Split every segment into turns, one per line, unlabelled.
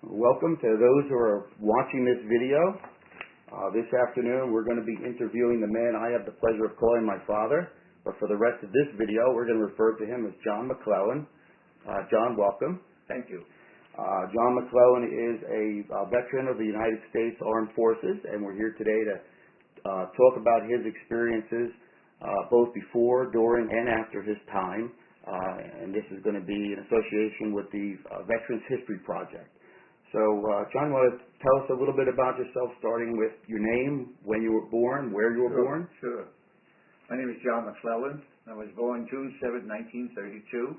Welcome to those who are watching this video. This afternoon we're going to be interviewing the man I have the pleasure of calling my father, but for the rest of this video we're going to refer to him as John McClellan. John, welcome.
Thank you.
John McClellan is a veteran of the United States Armed Forces, and we're here today to talk about his experiences both before, during, and after his time. And this is going to be in association with the Veterans History Project. So, John, you want to tell us a little bit about yourself, starting with your name, when you were born, where you were born?
Sure. My name is John McClellan. I was born June 7, 1932,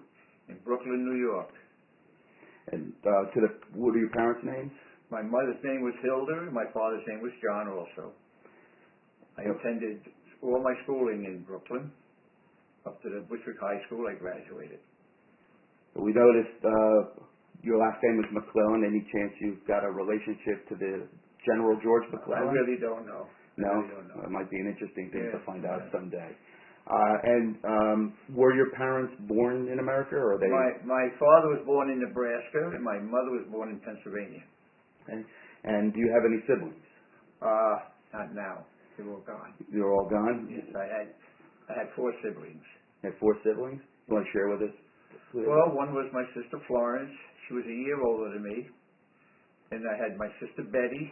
in Brooklyn, New York.
And what are your parents' names?
My mother's name was Hilda, and my father's name was John also. I attended all my schooling in Brooklyn. Up to the Bushwick High School, I graduated.
We noticed your last name was McClellan. Any chance you've got a relationship to the General George McClellan?
I really don't know.
No?
I really don't know.
It might be an interesting thing to find out someday. Were your parents born in America, or are they?
My father was born in Nebraska, and my mother was born in Pennsylvania.
Okay. And do you have any siblings?
Not now. They're all gone.
You're all gone?
Yes, I had 4 siblings.
You have 4 siblings? You want to share with us?
Well, one was my sister Florence. She was a year older than me. And I had my sister Betty.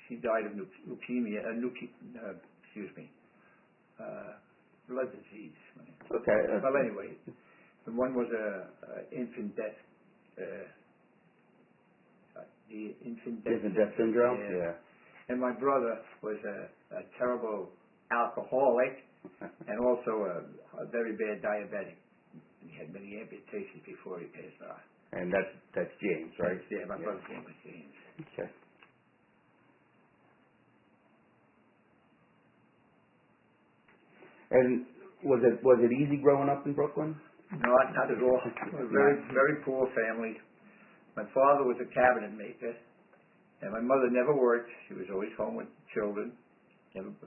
She died of leukemia. Blood disease.
Okay.
Well, anyway, the one was infant death. The infant
death syndrome.
Yeah. And my brother was a terrible alcoholic. And also a very bad diabetic. He had many amputations before he passed on.
And that's James, right?
Yeah, my brother's name was James.
Okay. And was it easy growing up in Brooklyn?
Not at all. It was a very poor family. My father was a cabinet maker, and my mother never worked. She was always home with children.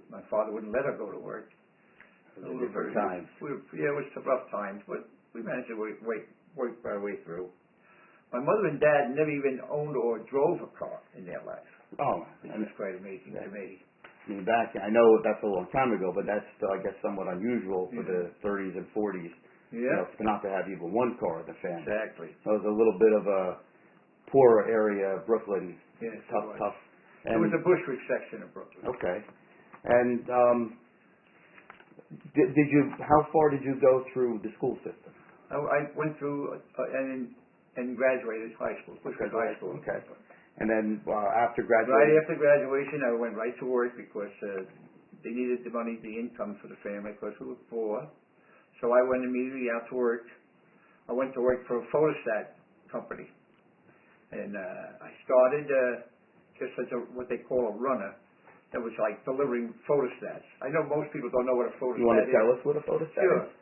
My father wouldn't let her go to work.
It was different times.
It was rough times, but we managed to work our way through. My mother and dad never even owned or drove a car in their life.
Oh,
it was quite amazing to me.
I mean, I know that's a long time ago, but that's still, I guess, somewhat unusual for the 30s and 40s.
Yeah.
To not to have even one car in the family.
Exactly.
So it was a little bit of a poorer area of Brooklyn.
Yes,
tough.
And it was the Bushwick section of Brooklyn.
Okay. And how far did you go through the school system?
I went through and graduated high school, Bushwick High School.
Okay. And then after graduation?
Right after graduation, I went right to work because they needed the money, the income for the family because we were poor. So I went immediately out to work. I went to work for a photostat company. And I started just as what they call a runner. That was like delivering photostats. I know most people don't know what a photostat is.
You want to tell us what a photostat
is? Sure.
Is?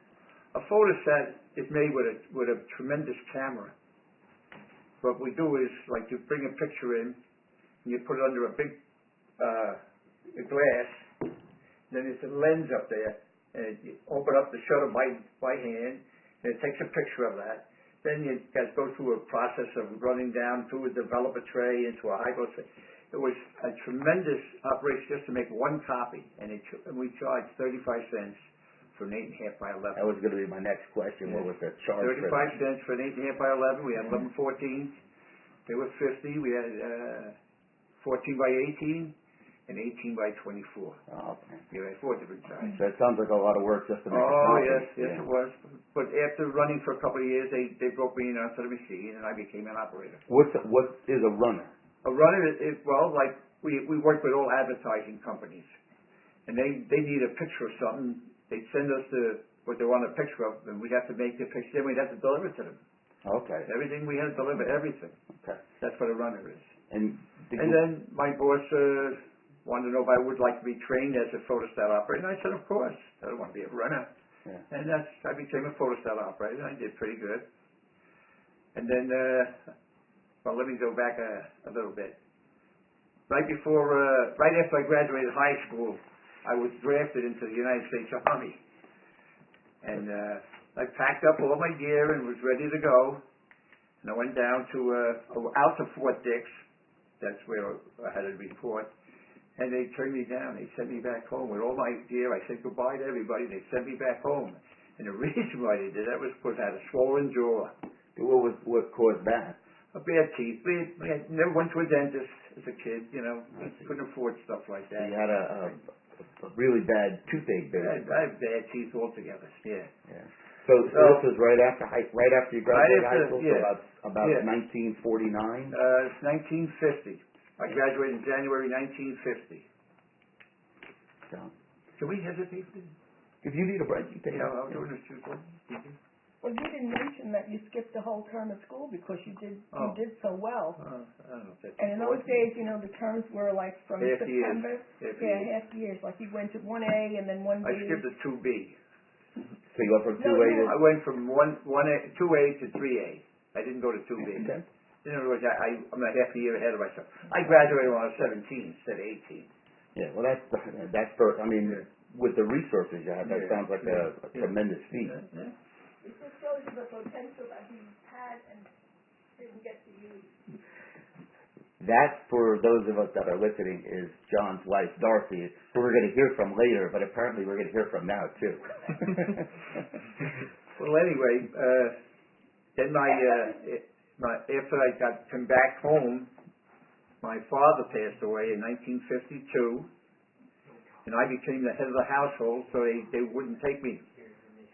A photostat is made with a tremendous camera. What we do is, like, you bring a picture in, and you put it under a big glass, and then there's a lens up there, and you open up the shutter by hand, and it takes a picture of that. Then you guys go through a process of running down through a developer tray into a high-glow tray. It was a tremendous operation just to make one copy, and we charged 35 cents for an 8.5 by 11.
That was going to be my next question. Yes. What was the charge?
35 cents for an 8.5 by 11. We had 11/14. They were 50. We had 14 by 18 and 18 by 24.
Oh, okay.
You had 4 different sizes.
So it sounds like a lot of work just to make a
yes,
copy.
it was. But after running for a couple of years, they broke me in onto the machine, and I became an operator.
What is a runner?
A runner is like we work with all advertising companies, and they need a picture of something. They send us what they want a picture of, and we'd have to make the picture. Then we'd have to deliver it to them.
Okay.
Everything we had to deliver, everything.
Okay.
That's what a runner is.
And
then my boss wanted to know if I would like to be trained as a photostat operator, and I said, of course. I don't want to be a runner.
Yeah.
And I became a photostat operator, and I did pretty good. And then. Well, let me go back a little bit. Right after I graduated high school, I was drafted into the United States Army. And I packed up all my gear and was ready to go. And I went down to, out to Fort Dix. That's where I had a report. And they turned me down. They sent me back home with all my gear. I said goodbye to everybody. They sent me back home. And the reason why they did that was because I had a swollen jaw.
What caused that?
A bad teeth. I never went to a dentist as a kid, you know. Couldn't afford stuff like that.
So you had a really bad toothache, basically.
I had bad teeth altogether, yeah.
So this was right after you graduated high school,
yeah.
so about 1949?
It's 1950. I graduated in January 1950.
So,
Can we hesitate?
if you need a break, you take it.
I'll do this too.
Well, you didn't mention that you skipped the whole term of school because you did so well.
I don't know if that's
And in those days, you know, the terms were like from
half
September.
years.
Half years. Like you went to 1A and then 1B.
I skipped to 2B.
So you went from 2A to...
I went from 2A to 3A. I didn't go to 2B.
Okay.
In other words, I'm a half a year ahead of myself. I graduated when I was 17 instead of 18.
Yeah, well, that's for, I mean, with the resources you have, that sounds like a tremendous feat.
It just shows you the potential that he had and didn't get to use.
That, for those of us that are listening, is John's wife, Dorothy, who we're going to hear from later, but apparently we're going to hear from now, too.
Well, anyway, then after I come back home, my father passed away in 1952, and I became the head of the household, so they wouldn't take me.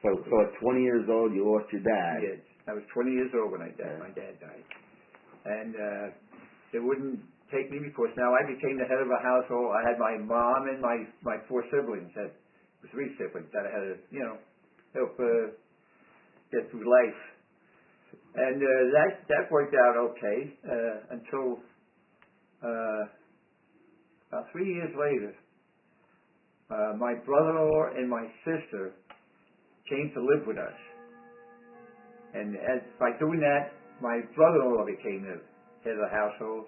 So at 20 years old, you lost your dad.
Yes, I was 20 years old when my dad died. And they wouldn't take me because now I became the head of a household. I had my mom and my 4 siblings, 3 siblings that I had to, you know, help get through life. And that worked out okay until about 3 years later, my brother-in-law and my sister came to live with us. And by doing that, my brother-in-law became the head of the household,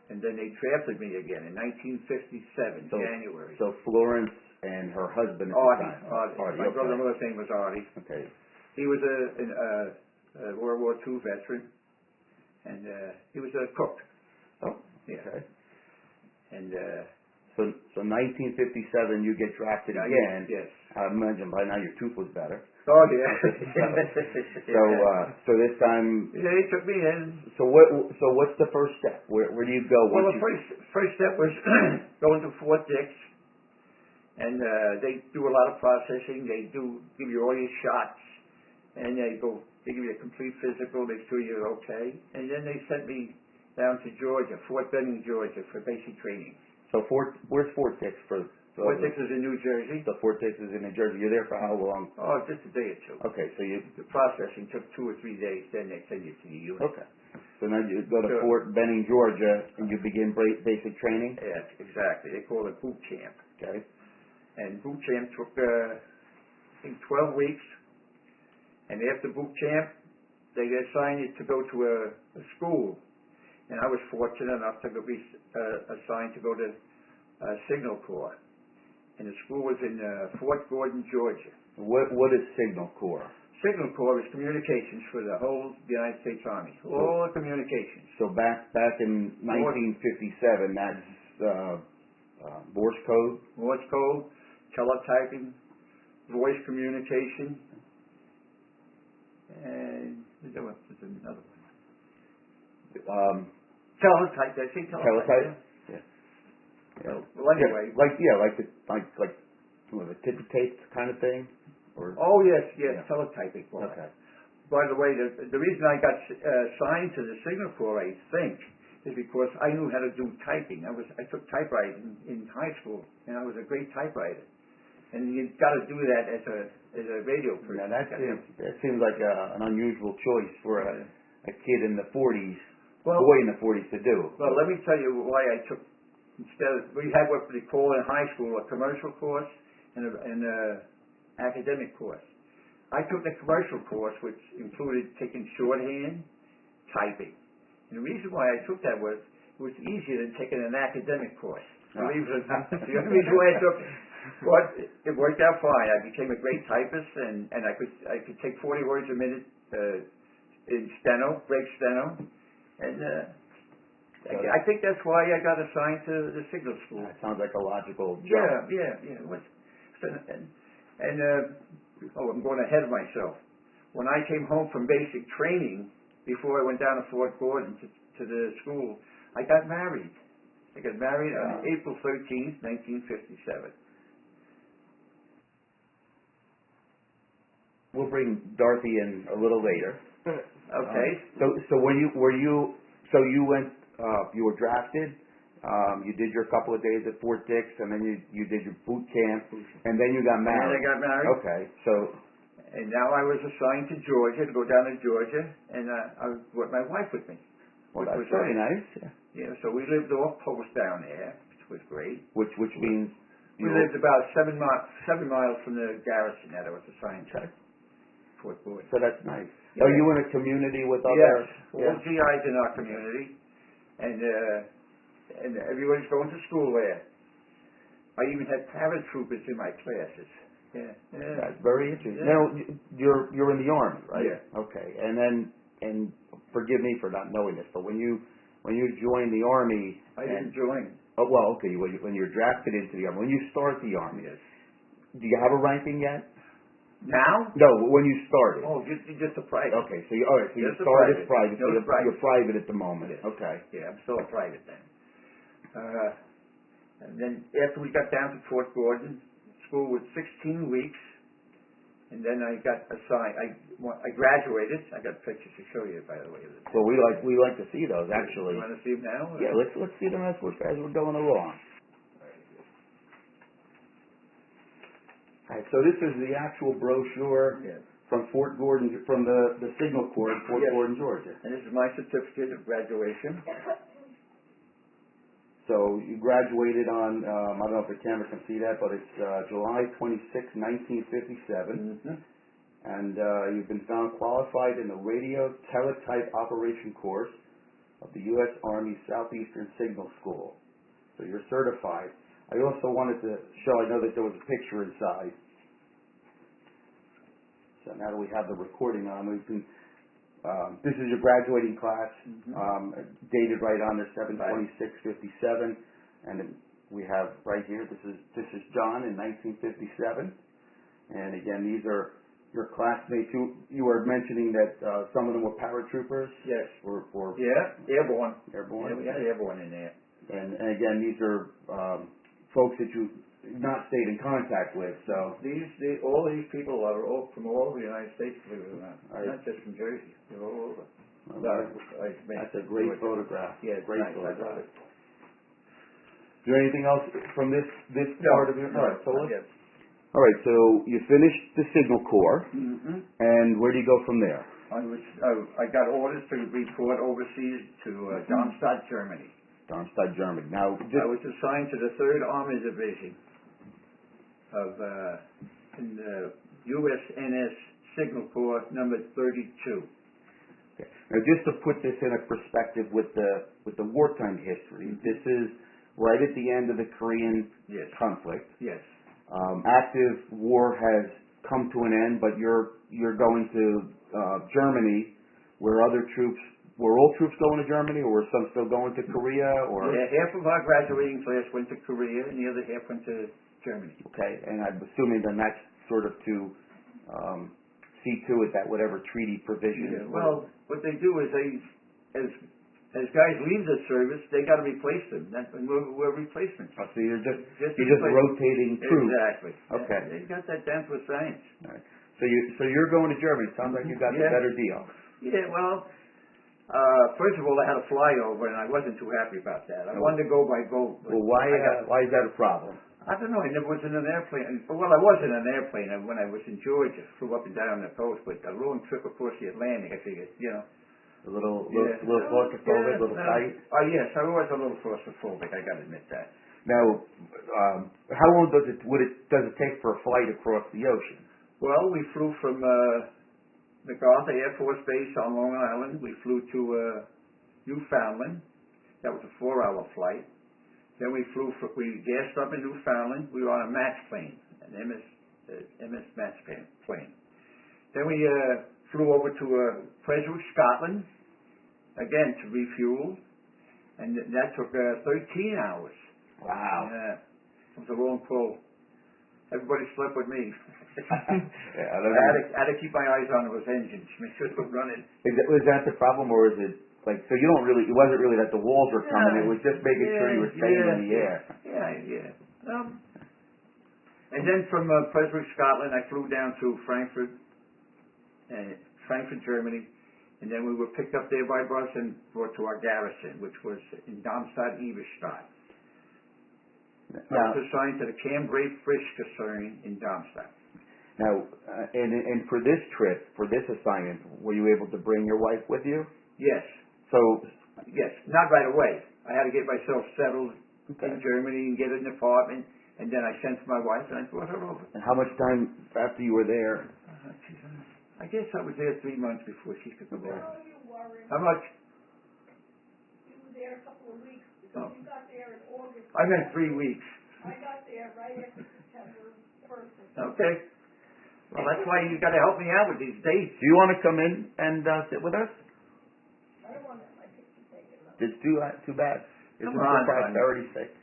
and then they drafted me again in 1957, January.
So Florence and her husband at
Artie. My brother-in-law's name was Artie.
Okay.
He was a World War II veteran, and he was a cook.
Oh,
yeah.
Okay.
And
so 1957, you get drafted again.
Yes.
I imagine by now your tooth was better.
Oh yeah.
So this time.
Yeah, he took me in.
So what's the first step? Where do you go?
Well, the first step was going to Fort Dix, and they do a lot of processing. They give you all your shots, and they give you a complete physical, make sure you're okay, and then they sent me down to Georgia, Fort Benning, Georgia, for basic training.
So where's Fort Dix for?
Fort Dix is in New Jersey.
So Fort Dix is in New Jersey. You're there for how long?
Oh, just a day or two.
Okay, so
the processing took 2 or 3 days. Then they send you to the unit.
Okay. So now you go to Fort Benning, Georgia, and you begin basic training.
Yeah, exactly. They call it boot camp.
Okay.
And boot camp took I think 12 weeks. And after boot camp, they assigned you to go to a school. And I was fortunate enough to be assigned to go to Signal Corps. And the school was in Fort Gordon, Georgia.
What is Signal Corps?
Signal Corps is communications for the whole United States Army. All the communications.
So back in 1957, that's Morse code?
Morse code, teletyping, voice communication, and there was another one. Teletype. Did I say teletype?
Teletype.
Well, anyway,
like the tippy tape kind of thing, or
yes, teletyping.
Okay.
By the way, the reason I got signed to the Signal Corps, I think, is because I knew how to do typing. I took typewriting in high school, and I was a great typewriter. And you've got to do that as a radio person.
Now that seems like an unusual choice for a kid in the 40s, boy in the 40s to do.
Well, let me tell you why I took. We had what they call in high school a commercial course and an academic course. I took the commercial course, which included taking shorthand, typing. And the reason why I took that was it was easier than taking an academic course. Believe it or not. The only reason why I took it, but it worked out fine. I became a great typist, and I could take 40 words a minute, in steno, break steno, and I think that's why I got assigned to the signal school.
That sounds like a logical jump.
Yeah. I'm going ahead of myself. When I came home from basic training, before I went down to Fort Gordon to the school, I got married. I got married on April 13th, 1957.
We'll bring Dorothy in a little later.
Okay.
So you went, you were drafted, you did your couple of days at Fort Dix, and then you did your boot camp, and then you got married.
And then I got married.
Okay, so.
And now I was assigned to Georgia, to go down to Georgia, and I brought my wife with me.
Well, that's very nice.
Yeah, so we lived off post down there, which was great.
Which means?
We lived about 7 miles from the garrison that I was assigned to. Fort Gordon.
So that's nice.
Yeah.
Are you in a community with other?
Yes, all GIs in our community, and everybody's going to school there. I even had paratroopers in my classes. Yeah.
That's very interesting.
Yeah.
Now you're in the Army, right?
Yeah.
Okay, and forgive me for not knowing this, but when you joined the Army,
I didn't join.
Oh well, okay. When you're drafted into the Army, when you start the Army,
Yes.
Do you have a ranking yet?
Now?
No, when you started.
Oh, just a private.
Okay, so all right, so you
Just a
started
private.
private. So
Just private.
you're private at the moment.
Yes.
Okay.
Yeah, I'm still a private then. And then after we got down to Fort Gordon, school was 16 weeks, and then I got assigned. I graduated. I got pictures to show you, by the way.
Well, we like to see those actually.
You want to see them now?
Yeah, let's see them as we're going along. All right, so this is the actual brochure from Fort Gordon, from the Signal Corps in Fort Gordon, Georgia.
And this is my certificate of graduation.
So you graduated on, I don't know if the camera can see that, but it's July 26, 1957.
Mm-hmm.
And you've been found qualified in the Radio Teletype Operation course of the U.S. Army Southeastern Signal School. So you're certified. I also wanted to show, I know that there was a picture inside. So now that we have the recording on, we can, this is your graduating class, dated right on there, 7/26/57. And then we have right here, this is John in 1957. And again, these are your classmates. You were mentioning that some of them were paratroopers?
Yes.
Or
airborne.
Airborne?
Yeah, we had airborne in there.
And again, these are folks that you've not stayed in contact with, so.
All these people are all from all over the United States, believe it or not.
Right.
Not just from Jersey. They're all over.
That's a great photograph.
Yeah,
great
nice.
photograph. Is there anything else from this part of your?
No,
all right, so you finished the Signal Corps, and where do you go from there?
I got orders to report overseas to Darmstadt, Germany.
Darmstadt, Germany. Now,
I was assigned to the 3rd Army Division in the USNS Signal Corps number 32.
Okay. Now, just to put this in a perspective with the wartime history, this is right at the end of the Korean conflict.
Yes.
Active war has come to an end, but you're going to Germany, where other troops. Were all troops going to Germany, or were some still going to Korea? Or
yeah, half of our graduating class went to Korea, and the other half went to Germany.
Okay, and I'm assuming then that's sort of to see to it that whatever treaty provision.
Yeah, well, what they do is as guys leave the service, they got to replace them. We're replacements.
Oh, so you're just rotating troops.
Exactly.
Okay.
They got that down to a science.
All right. So you're going to Germany. Sounds like you got the better deal.
Yeah. Well. First of all, I had a flyover, and I wasn't too happy about that. I wanted to go by boat.
Well, why is that a problem?
I don't know. I never was in an airplane. Well, I was in an airplane when I was in Georgia. Flew up and down the coast, but a long trip across the Atlantic, I figured,
A little claustrophobic, a little tight?
Yes, I was a little claustrophobic, I got to admit that.
Now, how long does it take for a flight across the ocean?
Well, we flew from MacArthur Air Force Base on Long Island. We flew to Newfoundland. That was a 4-hour flight. Then we gassed up in Newfoundland. We were on a match plane, an MS match plane. Then we flew over to Prestwick, Scotland, again to refuel, and that took 13 hours.
Wow.
It was a long pull. Everybody slept with me.
Yeah,
I had to keep my eyes on those engines, make sure they were running.
Was that the problem, or is it like, so you don't really, it wasn't really that the walls were coming, it was just making sure you were staying in the air.
Yeah. And then from Prestwick, Scotland, I flew down to Frankfurt, Germany, and then we were picked up there by bus and brought to our garrison, which was in Darmstadt, Eberstadt. I was assigned to the Cambrai Frischkaserne in Darmstadt.
Now, and for this trip, for this assignment, were you able to bring your wife with you?
Yes. Yes, not right away. I had to get myself settled in Germany and get an apartment, and then I sent for my wife and I brought her over.
And how much time after you were there?
I guess I was there 3 months before she could come over.
How are you worried?
How much?
You were there a couple of weeks, because you got there in August.
I meant 3 weeks.
I got there right after September 1st.
Okay. Well, that's why you got to help me out with these dates.
Do you want to come in and sit with us?
I don't want my picture taken.
It's too bad. It's
Come
for
on,
posterity's sake.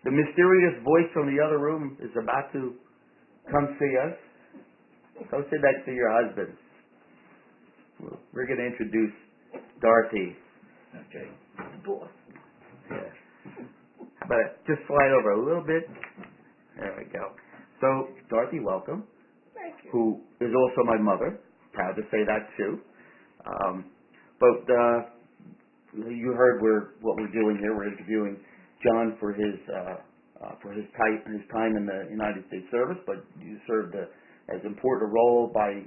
The mysterious voice from the other room is about to come see us. Go sit next to your husband. We're going to introduce Dorothy.
Okay.
Boss.
Yeah. But just slide over a little bit. There we go. So, Dorothy, welcome.
Thank you.
Who is also my mother. Proud to say that too. You heard what we're doing here. We're interviewing John for his time in the United States service, but you served as important a role by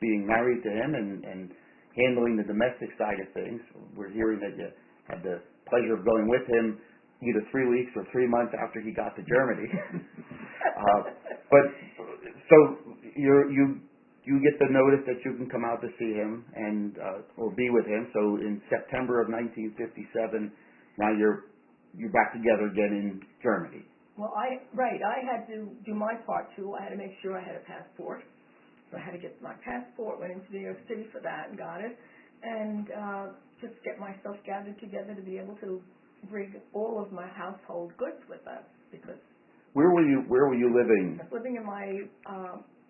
being married to him and handling the domestic side of things. We're hearing that you had the pleasure of going with him either 3 weeks or 3 months after he got to Germany. But so you get the notice that you can come out to see him and or be with him. So in September of 1957, now you're back together again in Germany.
Well, I had to do my part too. I had to make sure I had a passport. So I had to get my passport, went into New York City for that and got it, and just get myself gathered together to be able to bring all of my household goods with us, because
Where were you living?
I was living in my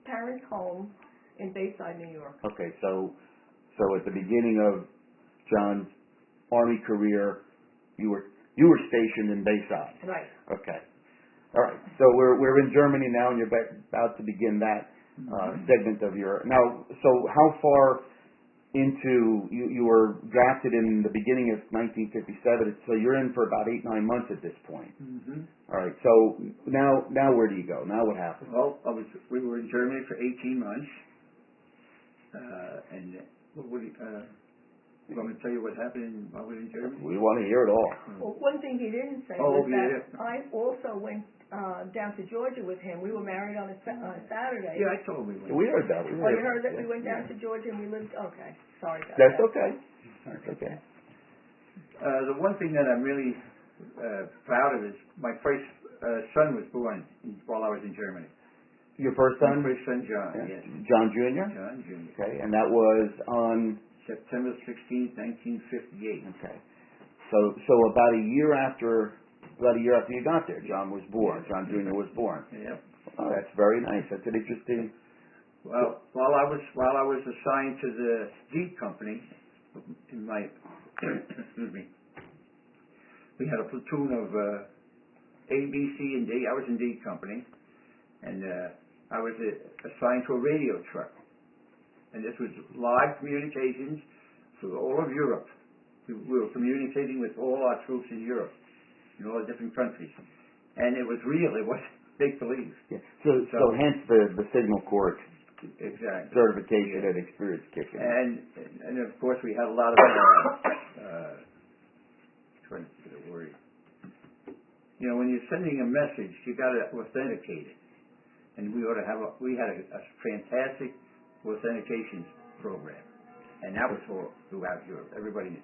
parents' home in Bayside, New York.
Okay, so at the beginning of John's Army career, you were stationed in Bayside.
Right.
Okay. All right. So we're in Germany now, and you're about to begin that segment of your now. So how far into you were drafted in the beginning of 1957? So you're in for about 8-9 months at this point.
Mm-hmm.
All right. So now where do you go? Now what happens?
Well, we were in Germany for 18 months, and you want me to tell you what happened while we were in Germany?
We want to hear it all.
Well, one thing he didn't say was that I also went down to Georgia with him. We were married on a Saturday.
Yeah, I told him we went.
We heard that.
You heard that we went down to Georgia and we lived. Okay, sorry about
That's
that.
okay. That's okay.
The one thing that I'm really proud of is my first son was born while I was in Germany.
Your first son?
My first son, John.
Yeah.
Yes.
John Jr.?
John Jr.
Okay, and that was on
September 16th, 1958.
Okay. So about a year after you got there, John was born. John Jr. was born.
Yep.
Oh, that's very nice. That's an interesting.
Well, while I was assigned to the D company, in my excuse me, we had a platoon of A, B, C, and D. I was in D company, and I was assigned to a radio truck, and this was live communications through all of Europe. We were communicating with all our troops in Europe, in all the different countries, and it was real. It wasn't make believe.
Yeah. So hence the signal corps
exactly
certification and experience kicking.
And of course we had a lot of trying to think of the word. You know, when you're sending a message, you got to authenticate it, and we had a fantastic authentication program, and that was all throughout Europe. Everybody,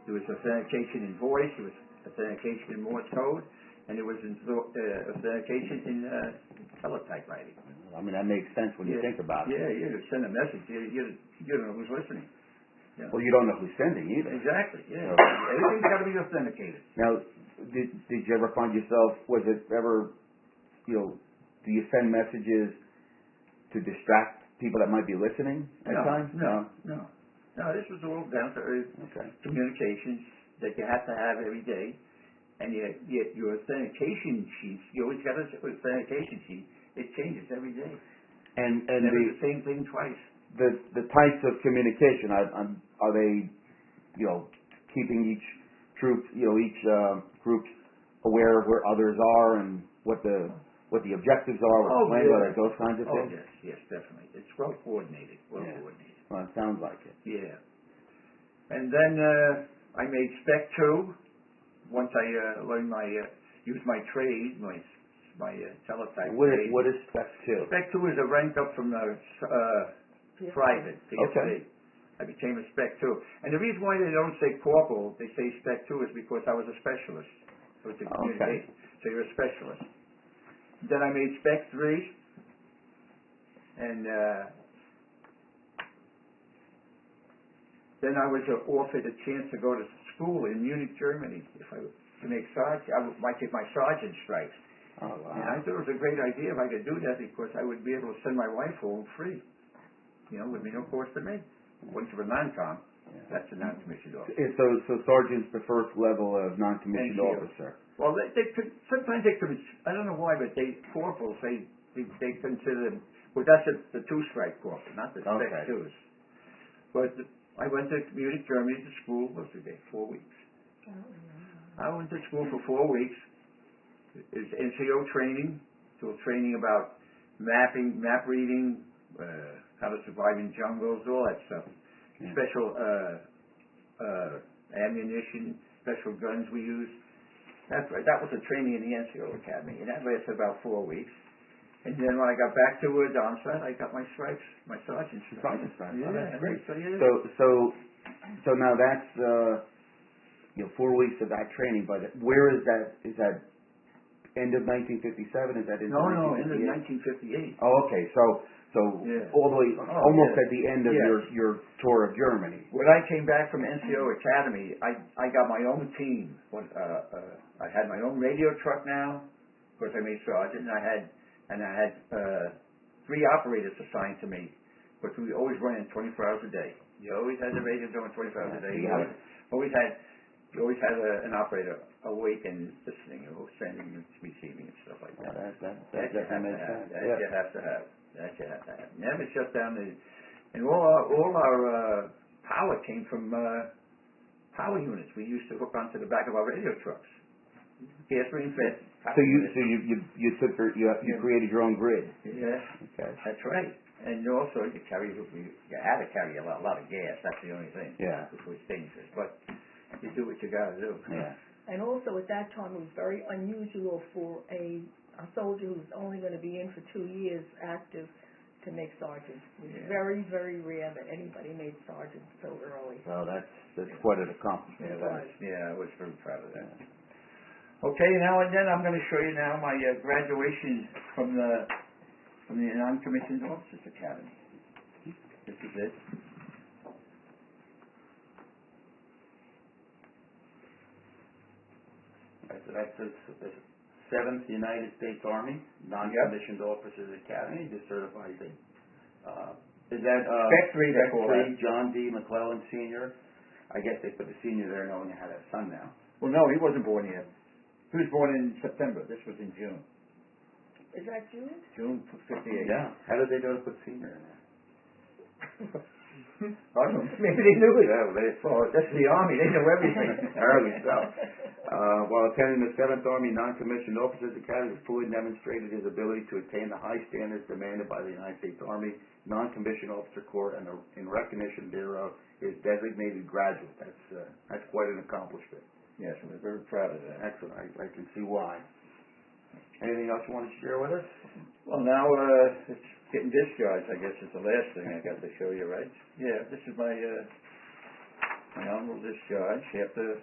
there was authentication in voice, there was authentication in Morse code, and there was authentication in teletype writing.
I mean, that makes sense when you think about it.
Yeah, you send a message, you don't know who's listening. Yeah.
Well, you don't know who's sending either.
Exactly, yeah.
So,
Everything's got to be authenticated.
now, did you ever find yourself, was it ever, do you send messages to distract people that might be listening at times?
No, this was all down to earth communications that you have to have every day. And yet your authentication sheets, you always got an authentication sheet. It changes every day.
And
Never the same thing twice.
The types of communication, are they, keeping each troop, each group aware of where others are and what the objectives are, what the plans are, those kinds of things?
Yes, definitely. It's well coordinated. Well,
it sounds like it.
Yeah. And then I made Spec 2 once I learned used my trade, my teletype trade.
What is Spec 2?
Spec 2 is a rank up from private, PSA. I became a Spec 2. And the reason why they don't say corporal, they say Spec 2 is because I was a specialist. So it's a communication. So you're a specialist. Then I made Spec 3, and then I was offered a chance to go to school in Munich, Germany, to make sergeant. I might get my sergeant stripes.
Oh, wow.
And I thought it was a great idea if I could do that because I would be able to send my wife home free. Would be no cost to me. Once you're a non-com, that's a non-commissioned officer.
So sergeant's the first level of non-commissioned officer.
Well, they could, sometimes they could, I don't know why, but corporals, they consider them, well, that's the two-stripe corporal, not the Spec 2s. But I went to Munich, Germany to school, what was it, 4 weeks. I went to school for 4 weeks. It's NCO training, so training about map reading, how to survive in jungles, all that stuff. Special ammunition, special guns we use. That was a training in the NCO Academy, and that lasted about 4 weeks. And then when I got back to Darmstadt, I got my stripes, my sergeant's stripes.
Yeah, that's great.
So
now that's 4 weeks of that training, but where is that? Is that end of 1957? Is that
No, end of 1958.
Oh, okay. So all the way, almost at the end of your tour of Germany.
When I came back from NCO Academy, I got my own team. I had my own radio truck now, because I made sergeant, and I had 3 operators assigned to me, but we always running 24 hours a day. You always had the radio going 24 hours a day. You always had an operator awake and listening, sending and receiving and stuff like that. That you have to have. Never shut down and all our power came from power units we used to hook onto the back of our radio trucks. Gasoline fed.
So you created your own grid.
Yeah. Okay. That's right. And also you had to carry a lot of gas. That's the only thing.
Yeah.
Which was dangerous, but you do what you got to do.
Yeah.
And also at that time it was very unusual for a soldier who's only going to be in for 2 years active to make sergeant. It was very, very rare that anybody made sergeant so early.
Well, that's quite an accomplishment.
I was very proud of that. Okay, now and then I'm going to show you now my graduation from the Non-Commissioned Officers Academy. This is it.
So that's the 7th United States Army Non-Commissioned Officers Academy, just certified. Is that
Spec 3, they call that.
John D. McClellan Sr.? I guess they put the senior there knowing you had a son now.
Well, no, he wasn't born yet. He was born in September. This was in June.
Is that June?
June 58.
Yeah. How did they know to put senior in there?
I don't know. Maybe they knew it. That's the Army. They know everything.
Apparently so. While attending the 7th Army Non-Commissioned Officers Academy, he fully demonstrated his ability to attain the high standards demanded by the United States Army Non-Commissioned Officer Corps, and in recognition thereof, is designated graduate. That's quite an accomplishment.
Yes, we're very proud of that.
Excellent. I can see why. Anything else you want to share with us?
Well, now it's getting discharged, I guess, is the last thing I got to show you, right? Yeah, this is my honorable discharge after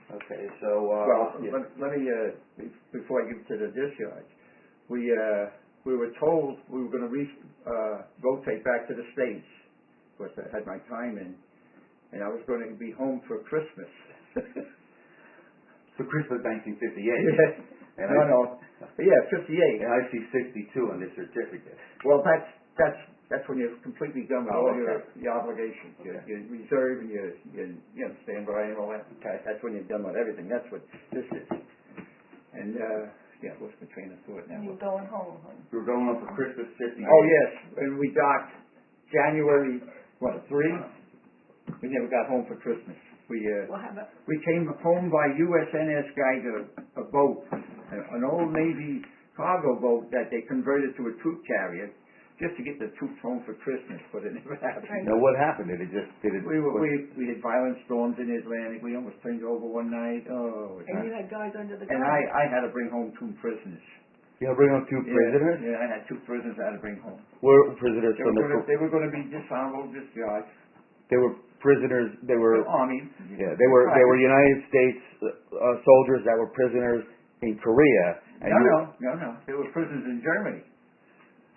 Okay, so,
let me, before I give to the discharge, we were told we were gonna rotate back to the States. Of course, I had my time in, and I was gonna be home for Christmas.
for Christmas 1958.
Yeah.
And
No. Yeah, 58.
And I see 62 on this certificate.
Well, that's when you're completely done with all your obligations.
Okay.
You reserve and you stand by and all that.
Okay.
That's when you're done with everything. That's what this is. And what's my train of thought now?
And you're going home, honey.
We were going on for Christmas 58.
Oh yes, and we docked January 3. We never got home for Christmas. We came home by USNS Geiger, a boat, an old Navy cargo boat that they converted to a troop carrier, just to get the troops home for Christmas, but it never happened.
Now what happened? We
had violent storms in the Atlantic. We almost turned over one night. Oh,
and you had guys under the
and
car.
I had to bring home 2 prisoners.
You bring home 2 prisoners?
Yeah, I had 2 prisoners I had to bring home.
Were prisoners from
They were going to be dishonorable discharged.
They were prisoners. They were
Army.
Yeah, they were United States soldiers that were prisoners in Korea. And
No. They were prisoners in Germany.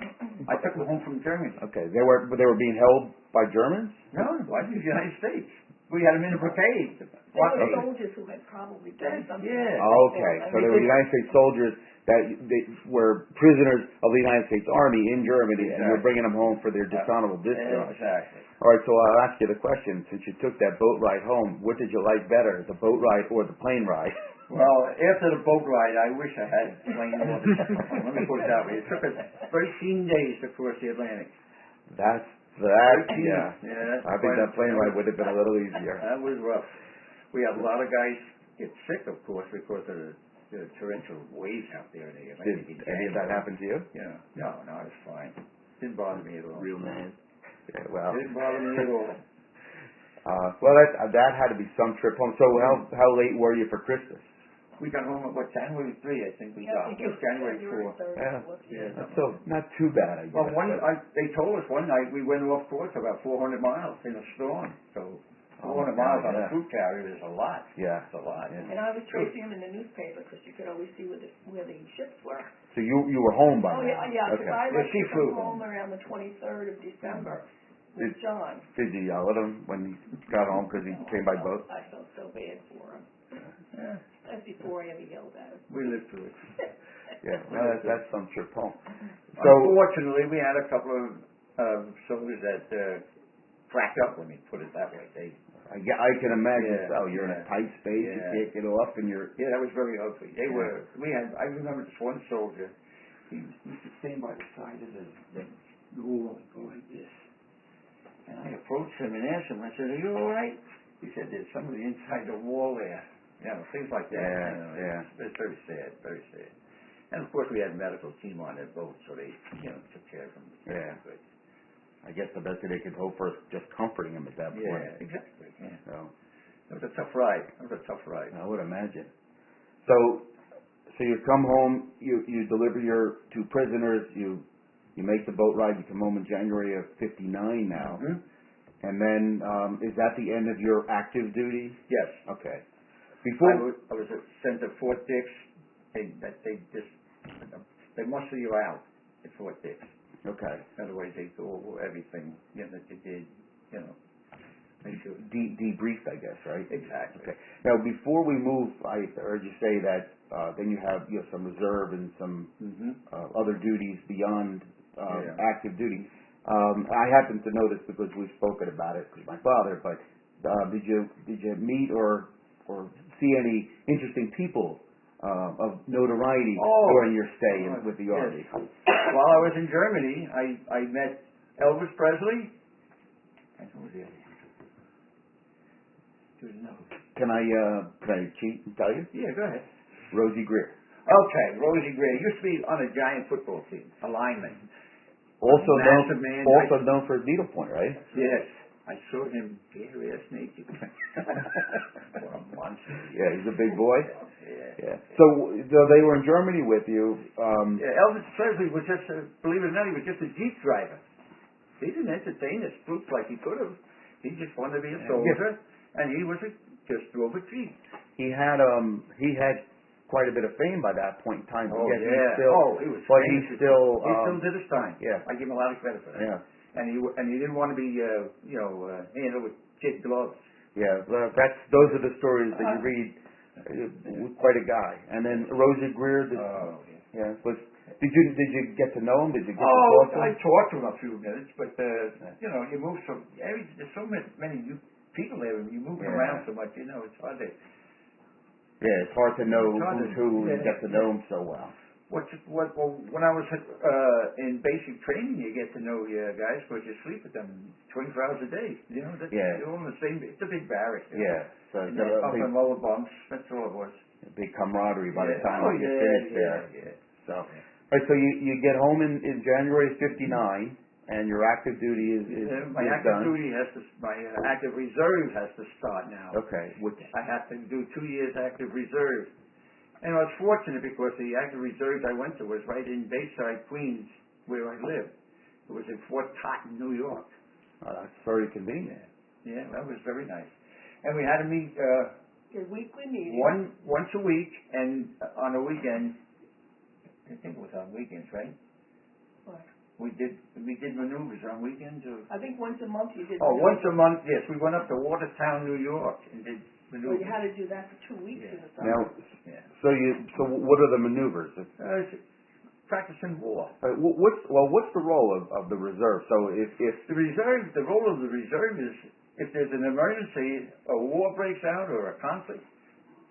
I took them home from Germany.
Okay, they were being held by Germans?
No, why the United States? We had them in a blockade.
They were soldiers who had probably done something.
Yeah.
Okay, so they were United States soldiers that they were prisoners of the United States Army in Germany, and you were bringing them home for their dishonorable discharge.
Exactly.
All right, so I'll ask you the question. Since you took that boat ride home, what did you like better, the boat ride or the plane ride?
Well, after the boat ride, I wish I had plane or the Let me put it that way. It took us 13 days to cross the Atlantic.
That, yeah. I think that plane ride would have been a little easier.
That was rough. We had a lot of guys get sick, of course, because of the torrential waves out there in the Atlantic.
Did any of that happen to you?
Yeah. No, I was fine. Didn't bother me at all.
Real man. Yeah, well.
Didn't bother me at all.
Well, that had to be some trip home. So how late were you for Christmas?
We got home at January 3, I think we got. It was January 4.
Yeah, so not too bad, I guess.
Well, they told us one night we went off course about 400 miles in a storm. So 400 miles on a troop carrier is a lot.
Yeah.
It's a lot.
And I was tracing them in the newspaper because you could always see where the ships were.
So you were home by now?
Yeah, because I was
flew
home around the 23rd of December with John.
Did you yell at him when he got home because he came by boat?
I felt so bad for him.
Yeah.
That's before I ever yelled at him.
We lived through it.
Yeah, well, that's some trip home. So
unfortunately, we had a couple of soldiers that cracked up, let me put it that way.
I can imagine.
Yeah,
So you're in a tight space, you can't get off, and you're...
Yeah, that was very ugly. I remember this one soldier, he used to stand by the side of the wall and go like this. And I approached him and asked him, I said, "Are you all right?" He said, "There's somebody inside the wall there." Things like that.
Yeah.
It's very sad, very sad. And of course we had a medical team on that boat, so they, took care of him.
Yeah.
But
I guess the best thing they could hope for is just comforting him at that point.
Yeah, exactly. Yeah.
So
It was a tough ride.
I would imagine. So you come home, you deliver your 2 prisoners, you make the boat ride, you come home in January of '59 now.
Mm-hmm.
And then is that the end of your active duty?
Yes.
Okay.
I was sent to Fort Dix. They muster you out at Fort Dix.
Okay.
In other words, they go over everything that you did. Make sure.
Debriefed, I guess, right?
Exactly.
Okay. Now, before we move, I heard you say that then you have some reserve and some other duties beyond active duty. I happen to know this because we've spoken about it with my father. But did you meet or see any interesting people of notoriety during your stay with the Army?
While I was in Germany, I met Elvis Presley. And who was the other one?
Can I cheat and tell you?
Yeah, go ahead.
Rosie Greer.
Okay, Rosie Greer. Used to be on a giant football team, a lineman.
Also known for his needlepoint, right?
Yes. I saw him bare-ass naked. What a monster.
Yeah, he's a big boy.
Yeah.
So they were in Germany with you.
Elvis Presley was just, believe it or not, he was just a Jeep driver. He didn't entertain his troops like he could have. He just wanted to be a soldier, and he just drove a Jeep.
he had quite a bit of fame by that point in time.
Oh,
yet
yeah.
He was
But
famous.
he still did his time.
Yeah.
I give him a lot of credit for that.
Yeah.
And he didn't want to be, handled with kid gloves.
Yeah, those are the stories that you read. Quite a guy. And then Rosie Greer. Did you get to know him? Did you get to talk to him?
I talked to him a few minutes, but you move there's so many new people there, and you move around so much, it's hard to.
Yeah, it's hard to know who's who and get to know him so well.
When I was in basic training, you get to know guys because you sleep with them 24 hours a day. You're all in the same. It's a big barrack.
Yeah. So
up and lower bunks. That's all it was.
A big camaraderie by the time you get finished there.
Yeah.
So, all right. So you get home in January '59, and your active duty is
my active duty my active reserve has to start now.
Okay.
Which I have to do 2 years active reserve. And I was fortunate because the active reserve I went to was right in Bayside, Queens, where I lived. It was in Fort Totten, New York.
Oh, that's very convenient.
Yeah, that was very nice. And we had to meet
Your weekly meeting.
once a week, and on a weekend. I think it was on weekends, right?
What?
We did maneuvers on weekends.
I think once a month you did.
Once a month, yes. We went up to Watertown, New York, and did maneuvers.
Well, you had to do that for 2 weeks in the summer.
Now, so what are the maneuvers?
Practicing war.
What's the role of the reserve? So if
the role of the reserve is if there's an emergency, a war breaks out or a conflict,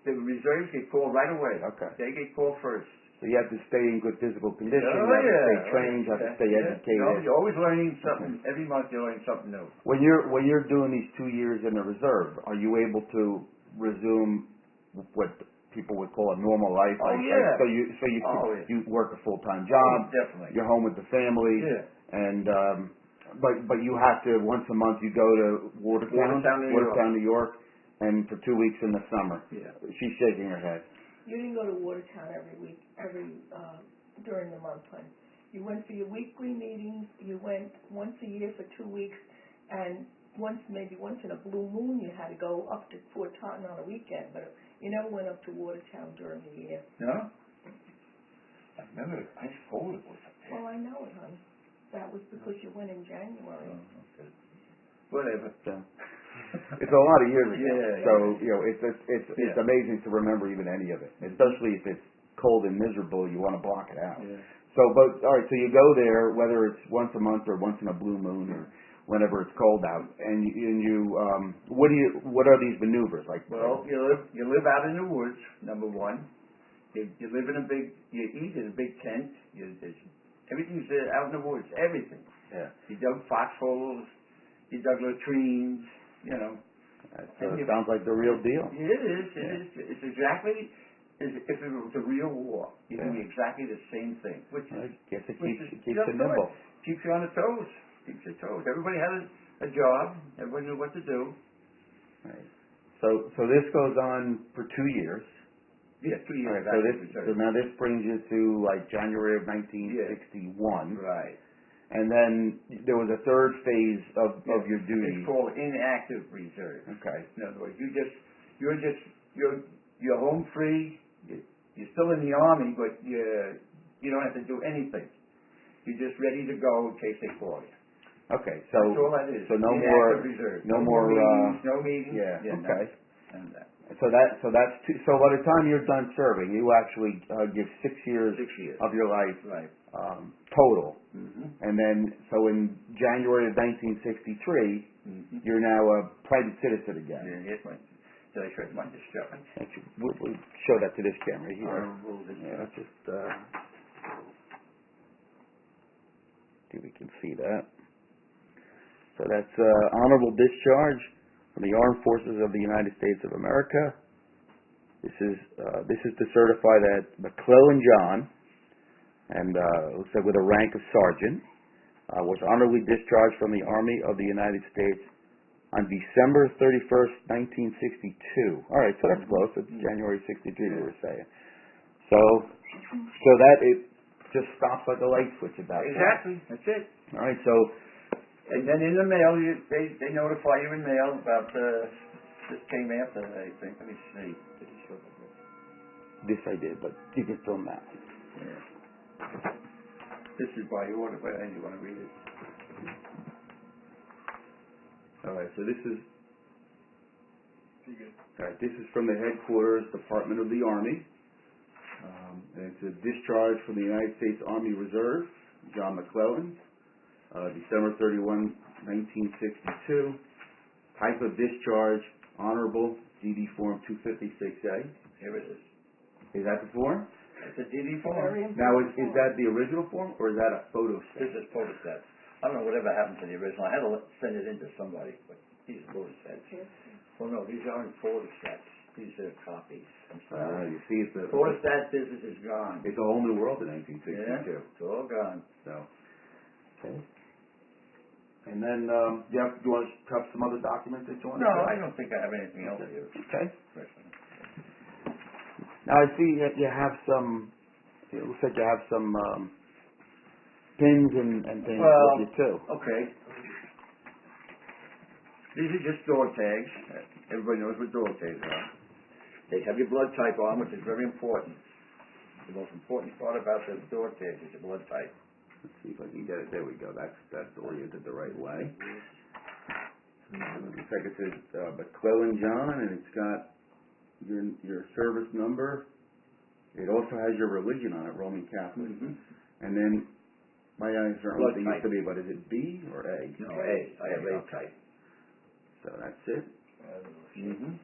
the reserves get called right away.
Okay.
They get called first.
So you have to stay in good physical condition. You have to stay trained. You have to stay educated.
You're always learning something. Every month you're learning something new.
When you're doing these 2 years in the reserve, are you able to resume what people would call a normal life? So you work a full-time job.
Definitely.
You're home with the family.
Yeah.
And but you have to once a month you go to Watertown, New York, and for 2 weeks in the summer.
Yeah.
She's shaking her head.
You didn't go to Watertown every week, during the month, honey. You went for your weekly meetings. You went once a year for 2 weeks, and maybe once in a blue moon, you had to go up to Fort Totten on a weekend. But you never went up to Watertown during the year.
No. I remember ice cold it was up there.
Well, I know it, honey. That was because you went in January.
Oh, okay. Whatever.
It's a lot of years ago.
Yeah.
So it's amazing to remember even any of it, especially if it's cold and miserable. You want to block it out.
Yeah.
So, all right. So you go there, whether it's once a month or once in a blue moon or whenever it's cold out, and you what are these maneuvers like?
Well, you live out in the woods. Number one, you live in you eat in a big tent. Everything's out in the woods. Everything.
Yeah.
You dug foxholes. You dug latrines.
It sounds like the real deal.
It is. It's exactly as if it was a real war. You do exactly the same thing. Which
I guess it keeps you nimble.
Keeps you on the toes. Keeps your toes. Everybody had a job. Everybody knew what to do.
Right. So this goes on for 2 years.
Yeah, 2 years.
Right, so now this brings you to like January of 1961.
Right.
And then there was a third phase of your duty.
It's called inactive reserve.
Okay.
In other words, you're home free. You're still in the army, but you don't have to do anything. You're just ready to go in case they call you.
Okay, so
that's all that is.
So no more
meetings. No meetings.
Yeah. Okay.
And that.
So that's so by the time you're done serving, you actually give 6 years of your life total.
Mm-hmm.
And then so in January of 1963, you're now a private citizen again.
Yeah, here's did I show my discharge?
Actually, we'll show that to this camera here.
Let's
just see if we can see that. So that's honorable discharge from the Armed Forces of the United States of America. This is to certify that McClellan John, and looks like with a rank of sergeant, was honorably discharged from the Army of the United States on December 31st, 1962. All right, so that's close. It's January 63, we were saying. So that it just stops like a light switch at that point.
Exactly. That's it.
All right, so.
And then in the mail, they notify you in mail about This came after that, I think. Let me see.
This I did, but you can film that.
Yeah. This is by order, but you want to read it?
All right, so this is from the headquarters Department of the Army. And it's a discharge from the United States Army Reserve, John McClellan, December 31, 1962. Type of discharge, honorable, DD Form 256A.
Here it is.
Is that the form?
It's a DD form.
Now, is that the original form, or is that a photo set?
This is photostat. I don't know whatever happened to the original. I had to send it in to somebody, but these are photostats. Well, no, these aren't photostats. These are copies. I'm sorry.
You see, it's a
Photostat business is gone.
It's a whole new world in 1962.
Yeah, it's all gone.
So, okay. And then, do you want to have some other documents that you want to
No,
say?
I don't think I have anything else here.
Okay. Now I see that you have some. It looks like you have some pins and things with you too.
Okay. These are just door tags. Everybody knows what door tags are. They have your blood type on, which is very important. The most important part about the door tag is your blood type.
Let's see if I can get it. There we go. That's oriented the right way. Looks like it says McClellan John, and it's got your service number. It also has your religion on it, Roman Catholic.
Mm-hmm.
And then my eyes are on what they used to be, but is it B or A?
No, A. I have A type.
So that's it.
Mm-hmm.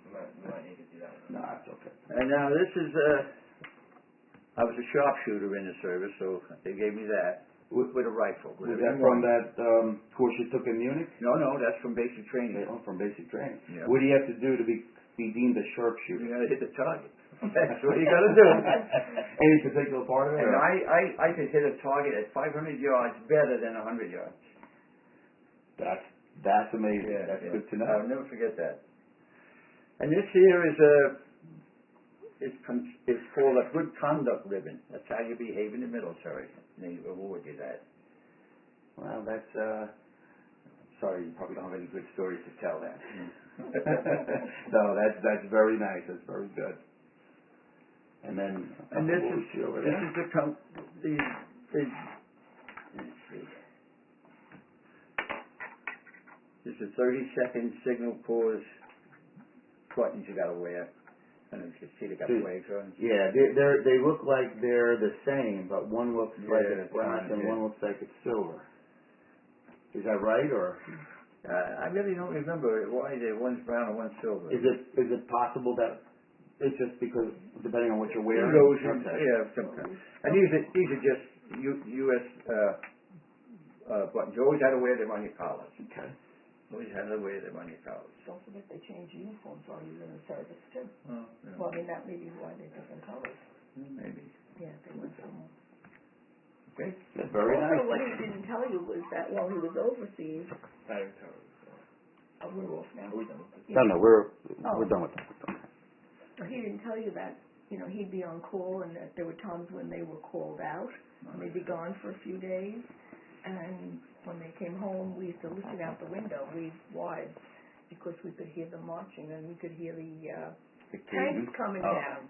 No, that's okay.
And now this is I was a sharpshooter in the service, so they gave me that with a rifle.
Was that from that course you took in Munich?
No, that's from basic training.
Oh, from basic training.
Yeah.
What do you have to do to be deemed a sharpshooter?
You got to hit the target. That's what you got to do.
Any particular part of it?
And I could hit a target at 500 yards better than 100 yards.
That's amazing.
Yeah,
that's good to know.
I'll never forget that. And this here is it's called a good conduct ribbon. That's how you behave in the military. And they award you that.
Well, that's sorry, you probably don't have any good stories to tell then. No, that's very nice. That's very good. And then
this is the let's see. This is 30-second signal pause buttons you got to wear. And you can see they got flags on.
Yeah, they look like they're the same, but one looks like it's black and one looks like it's silver. Is that right, or?
I really don't remember why one's brown and one's silver.
Is it possible that it's just because depending on what you're wearing?
Yeah, sometimes. And these are just U.S. buttons. You always had to wear them on your collars.
Okay.
Always had to wear them on your collars.
Don't forget they change uniforms while you're in the service too.
Oh, yeah.
Well, I mean that may be why they're different colors.
Maybe.
Yeah, they went from.
Okay.
That's very
Also,
nice.
what he didn't tell you was that while he was overseas. We're off now.
No, we're done with that.
He didn't tell you that, he'd be on call and that there were times when they were called out and they'd be gone for a few days. And when they came home, we used to listen out the window, wives, because we could hear them marching and we could hear the tanks coming down.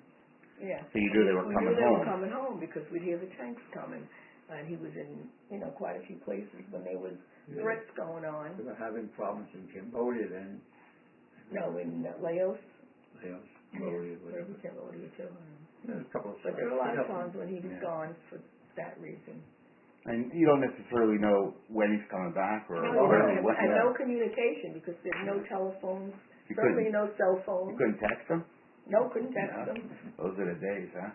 Yeah.
So you knew they were coming home.
We knew they were coming home because we'd hear the tanks coming. And he was in, quite a few places when there was threats going on.
They were having problems in Cambodia then.
No, in Laos.
Laos.
Maybe Cambodia too.
There's a couple of
But there were a lot of times when he was gone for that reason.
And you don't necessarily know when he's coming back or
and no communication because there's no telephones, certainly no cell phones.
You couldn't text him?
No, couldn't text him.
Those are the days, huh?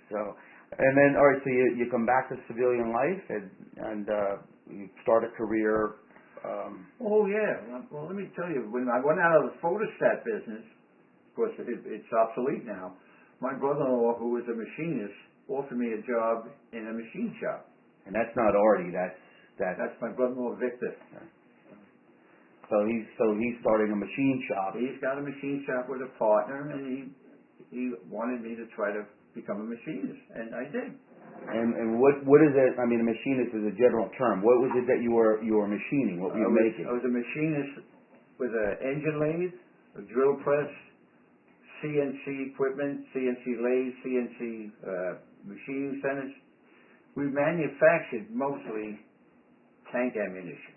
So, and then, all right, so you come back to civilian life and you start a career.
Oh, yeah. Well, let me tell you, when I went out of the photostat business, of course, it's obsolete now, my brother-in-law, who was a machinist, offered me a job in a machine shop.
And that's not Artie,
That's my brother-in-law, Victor.
So he's starting a machine shop.
He's got a machine shop with a partner, and he wanted me to try to become a machinist, and I did.
And what is it? I mean, a machinist is a general term. What was it that you were machining? What were you making?
I was a machinist with an engine lathe, a drill press, CNC equipment, CNC lathes, CNC machining centers. We manufactured mostly tank ammunition.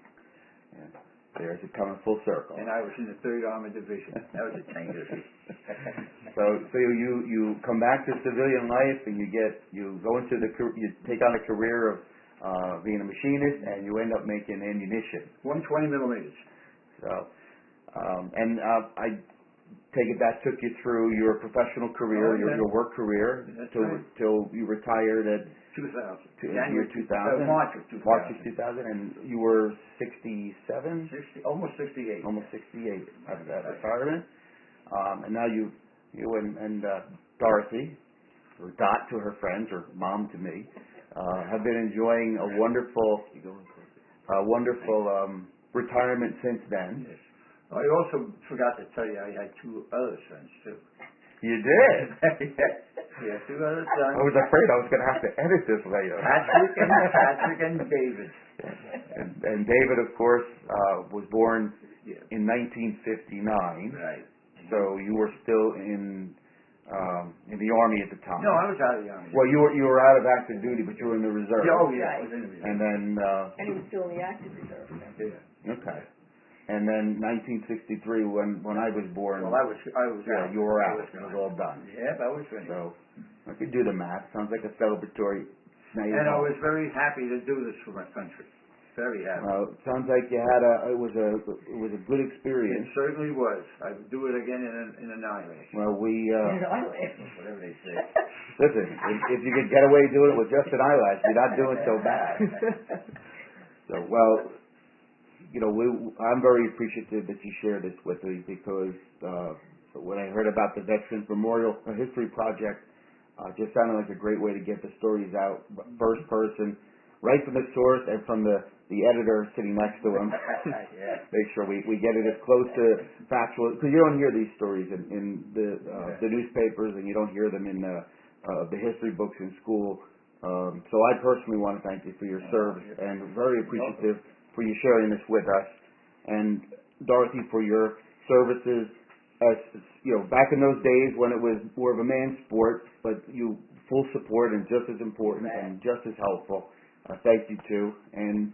Yeah. There's it coming full circle.
And I was in the 3rd Armored Division. That was a tank division.
So you come back to civilian life and you go into you take on a career of being a machinist and you end up making ammunition.
120 millimeters.
So I take it that took you through your professional career, your work career, till you retired at
2000.
Year 2000.
March of 2000.
March of 2000, and you were 67?
Almost 68.
Almost 68 at retirement. And now you and Dorothy, or Dot to her friends, or Mom to me, have been enjoying a wonderful retirement since then.
Yes. I also forgot to tell you I had 2 other sons too.
You did?
Yeah, 2 other sons.
I was afraid I was going to have to edit this later.
Patrick and David.
And David, of course, was born in 1959.
Right.
So you were still in the Army at the time.
No, I was out of the Army.
Well, you were out of active duty, but you were in the reserve.
Oh, yeah.
Right.
I was in the reserve.
And then.
And he was still in the active reserve.
Yeah.
Okay. And then 1963, when I was born.
Well, I was
yeah,
out.
you were out. It was all done.
Yep, I was finished.
So I could do the math. Sounds like a celebratory.
And I was very happy to do this for my country. Very happy.
Well, it sounds like you had it was a good experience.
It certainly was. I would do it again in an eyelash.
Well,
Whatever they say.
Listen, if you could get away doing it with just an eyelash, you're not doing so bad. So, well, I'm very appreciative that you shared this with me, because when I heard about the Veterans Memorial History Project, just sounded like a great way to get the stories out, first person, right from the source and from the editor sitting next to him.
Yeah.
Make sure we get it as close to factual, because you don't hear these stories in the newspapers, and you don't hear them in the history books in school. So I personally want to thank you for your service, and very appreciative for you sharing this with us, and Dorothy, for your services as back in those days when it was more of a man's sport, but you full support and just as important and just as helpful. Thank you too, and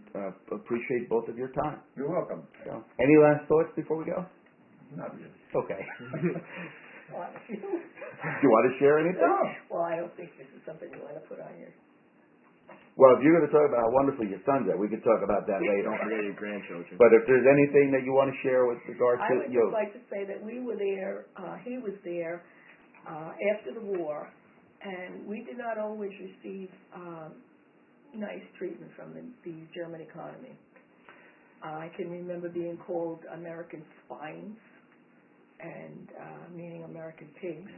appreciate both of your time.
You're welcome.
So, any last thoughts before we go?
Not really.
Okay.
Well,
Do you want to share anything?
No.
well, I don't think this is something you want to put on your.
Well, if you're going to talk about how wonderful your son's are, we can talk about that later.
Don't forget your grandchildren.
But if there's anything that you want to share with regard
I
to
would just like to say that we were there, he was there after the war, and we did not always receive nice treatment from the German economy. I can remember being called American swines, and meaning American pigs.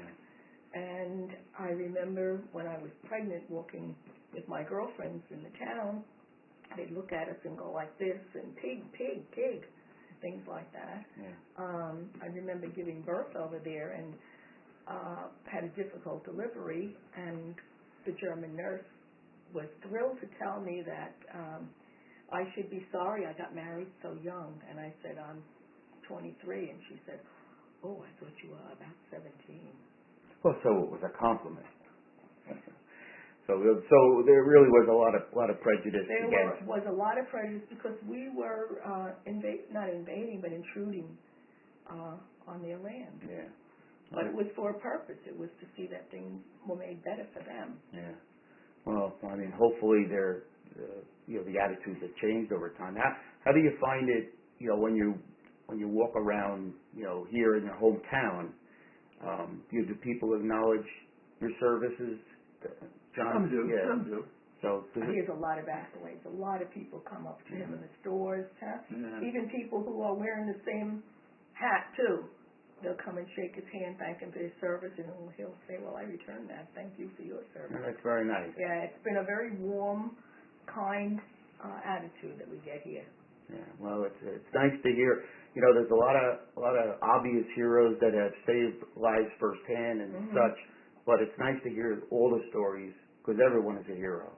And I remember when I was pregnant walking with my girlfriends in the town, they'd look at us and go like this, and pig, pig, pig, things like that.
Yeah.
I remember giving birth over there and had a difficult delivery, and the German nurse was thrilled to tell me that I should be sorry I got married so young. And I said, I'm 23, and she said, oh, I thought you were about 17.
Well, so it was a compliment. So there really was a lot of prejudice against.
There was a lot of prejudice because we were not invading, but intruding on their land.
Yeah.
But it was for a purpose. It was to see that things were made better for them.
Yeah. Well, I mean, hopefully the attitudes have changed over time. How do you find it? When you walk around, here in your hometown, do people acknowledge your services? John?
Some do.
Yeah.
Some do.
So
He has a lot of accolades. A lot of people come up to him in the stores.
Yeah.
Even people who are wearing the same hat too. They'll come and shake his hand, thank him for his service, and he'll say, well, I return that. Thank you for your service.
That's very nice.
Yeah, it's been a very warm, kind attitude that we get here.
Yeah. Well, it's nice to hear. There's a lot of obvious heroes that have saved lives firsthand and such, but it's nice to hear all the stories, because everyone is a hero.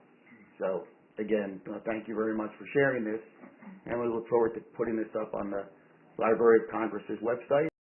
So, again, thank you very much for sharing this, and we look forward to putting this up on the Library of Congress's website.